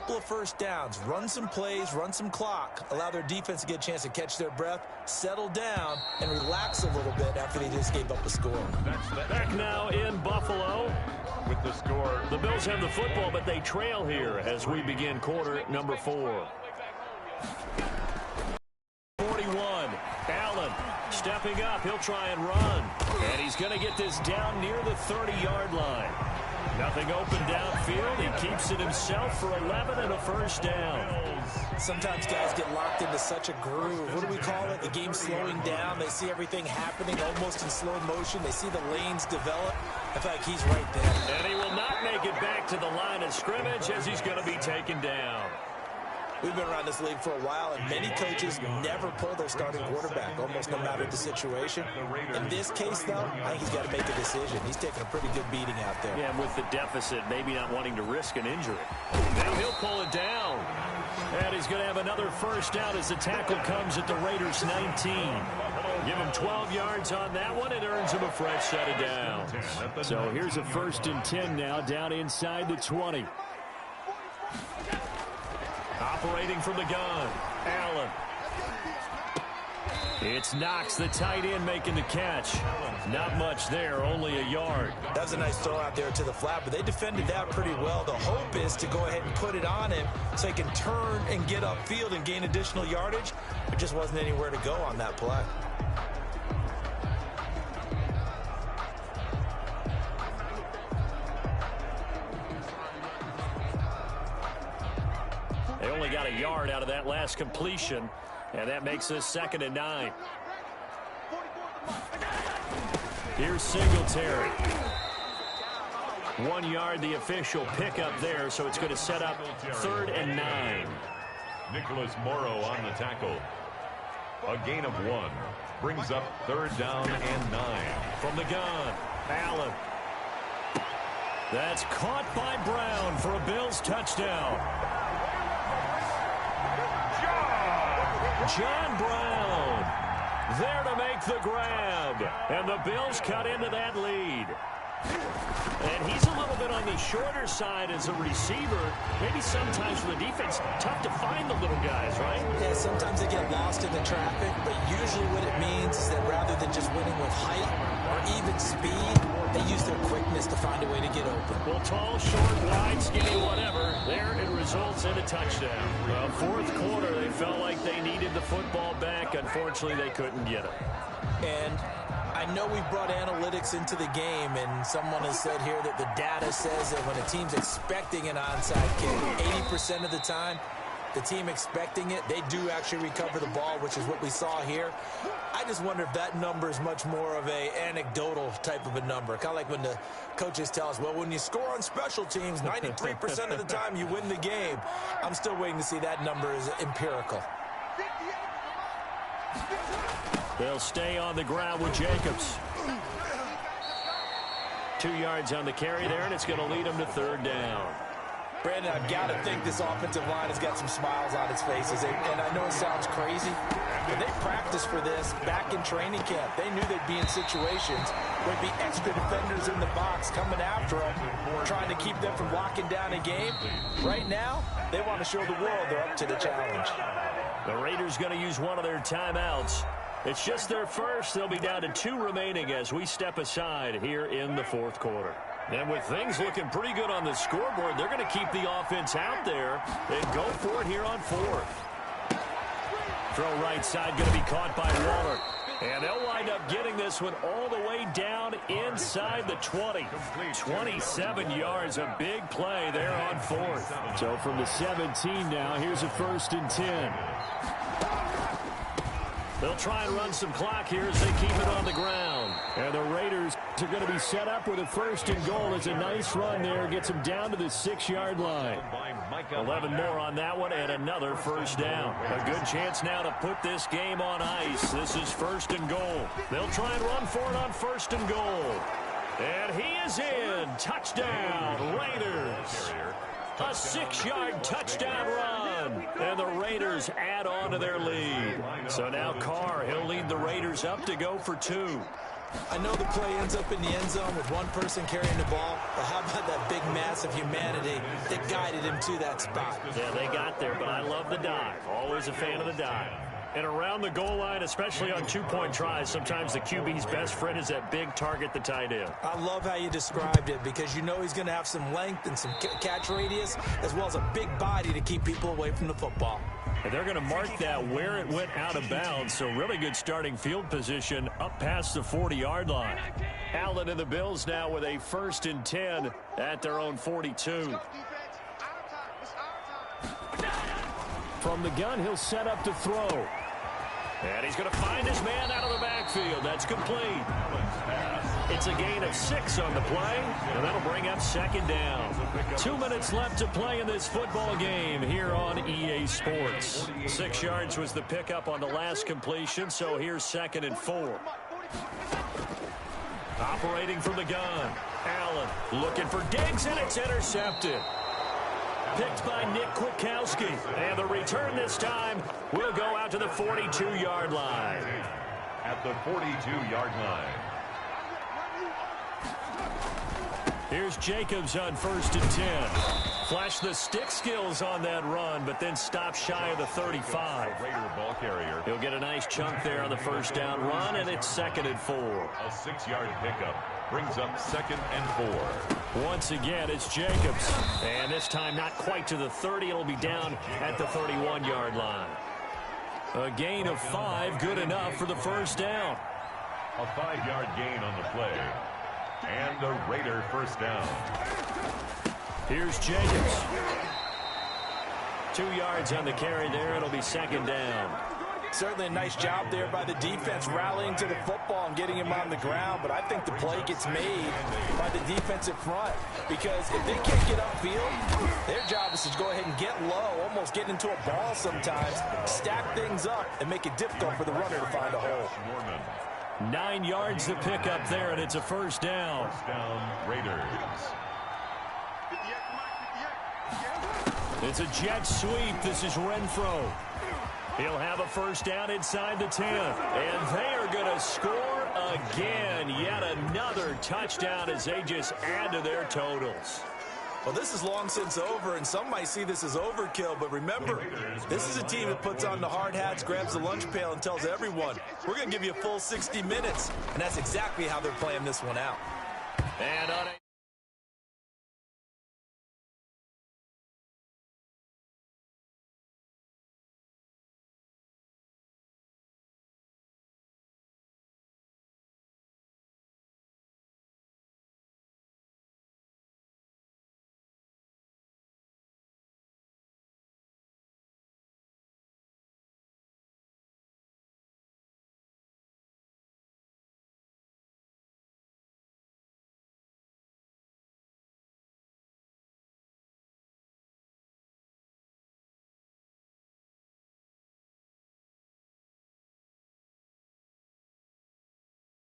couple of first downs, run some plays, run some clock, allow their defense to get a chance to catch their breath, settle down, and relax a little bit after they just gave up a score. Back now in Buffalo with the score. The Bills have the football, but they trail here as we begin quarter number 4. 41. Allen stepping up. He'll try and run. And he's going to get this down near the 30-yard line. Nothing open downfield. He keeps it himself for 11 and a first down. Sometimes guys get locked into such a groove. What do we call it? The game slowing down. They see everything happening almost in slow motion. They see the lanes develop. I feel like he's right there. And he will not make it back to the line of scrimmage as he's going to be taken down. We've been around this league for a while, and many coaches never pull their starting quarterback, almost no matter the situation. In this case, though, I think he's got to make a decision. He's taking a pretty good beating out there. Yeah, and with the deficit, maybe not wanting to risk an injury. Now he'll pull it down. And he's going to have another first down as the tackle comes at the Raiders' 19. Give him 12 yards on that one. It earns him a fresh set of downs. So here's a 1st and 10 now, down inside the 20. Operating from the gun, Allen. It's Knox, the tight end, making the catch. Not much there, only a yard. That was a nice throw out there to the flat, but they defended that pretty well. The hope is to go ahead and put it on him so he can turn and get upfield and gain additional yardage. There just wasn't anywhere to go on that play. They only got a yard out of that last completion, and that makes this 2nd and 9. Here's Singletary. 1 yard, the official pickup there, so it's going to set up 3rd and 9. Nicholas Morrow on the tackle. A gain of 1. Brings up 3rd down and 9. From the gun, Allen. That's caught by Brown for a Bills touchdown. John Brown there to make the grab. And the Bills cut into that lead. And he's a little bit on the shorter side as a receiver. Maybe sometimes for the defense, tough to find the little guys, right? Yeah, sometimes they get lost in the traffic, but usually what it means is that rather than just winning with height or even speed, they use their quickness to find a way to get open. Well, tall, short, wide, skinny, whatever. There it results in a touchdown. Well, 4th quarter, they felt like they needed the football back. Unfortunately, they couldn't get it. And I know we've brought analytics into the game, and someone has said here that the data says that when a team's expecting an onside kick, 80% of the time, the team expecting it, they do actually recover the ball, which is what we saw here. I just wonder if that number is much more of a anecdotal type of a number. Kind of like when the coaches tell us, well, when you score on special teams, 93% of the time you win the game. I'm still waiting to see that number is empirical. They'll stay on the ground with Jacobs. 2 yards on the carry there, and it's going to lead them to 3rd down. Brandon, I've got to think this offensive line has got some smiles on its faces. And I know it sounds crazy, but they practiced for this back in training camp. They knew they'd be in situations where there'd be extra defenders in the box coming after them, trying to keep them from locking down a game. Right now, they want to show the world they're up to the challenge. The Raiders going to use one of their timeouts. It's just their first. They'll be down to 2 remaining as we step aside here in the 4th quarter. And with things looking pretty good on the scoreboard, they're going to keep the offense out there and go for it here on 4th. Throw right side going to be caught by Waller. And they'll wind up getting this one all the way down inside the 20. 27 yards, a big play there on 4th. So from the 17 now, here's a 1st and 10. They'll try and run some clock here as they keep it on the ground. And the Raiders are going to be set up with a 1st and goal. It's a nice run there. Gets them down to the 6-yard line. 11 more on that one and another first down. A good chance now to put this game on ice. This is 1st and goal. They'll try and run for it on 1st and goal. And he is in. Touchdown, Raiders. A 6-yard touchdown run. And the Raiders add on to their lead. So now Carr, he'll lead the Raiders up to go for 2. I know the play ends up in the end zone with one person carrying the ball, but how about that big mass of humanity that guided him to that spot? Yeah, they got there, but I love the dive. Always a fan of the dive. And around the goal line, especially on two-point tries, sometimes the QB's best friend is that big target, the tight end. I love how you described it because you know he's going to have some length and some catch radius as well as a big body to keep people away from the football. And they're going to mark that where it went out of bounds, so really good starting field position up past the 40-yard line. Allen and the Bills now with a 1st and 10 at their own 42. From the gun, he'll set up to throw. And he's going to find his man out of the backfield. That's complete. It's a gain of 6 on the play, and that'll bring up 2nd down. 2 minutes left to play in this football game here on EA Sports. 6 yards was the pickup on the last completion, so here's 2nd and 4. Operating from the gun. Allen looking for Diggs, and it's intercepted. Picked by Nick Kwiatkowski. And the return this time will go out to the 42-yard line. At the 42-yard line. Here's Jacobs on 1st and 10. Flashed the stick skills on that run, but then stopped shy of the 35. Raider ball carrier. He'll get a nice chunk there on the 1st down run, and it's 2nd and 4. A 6-yard pickup brings up 2nd and 4. Once again, it's Jacobs. And this time not quite to the 30. It'll be down at the 31-yard line. A gain of 5, good enough for the 1st down. A 5-yard gain on the play. And a Raider 1st down. Here's Jacobs. 2 yards on the carry there. It'll be 2nd down. Certainly a nice job there by the defense rallying to the football and getting him on the ground, but I think the play gets made by the defensive front because if they can't get upfield, their job is to go ahead and get low, almost get into a ball sometimes, stack things up, and make it difficult for the runner to find a hole. 9 yards to pick up there, and it's a 1st down. 1st down, Raiders. It's a jet sweep. This is Renfro. He'll have a 1st down inside the 10. And they are going to score again. Yet another touchdown as they just add to their totals. Well, this is long since over, and some might see this as overkill. But remember, this is a team that puts on the hard hats, grabs the lunch pail, and tells everyone, we're going to give you a full 60 minutes. And that's exactly how they're playing this one out. And on a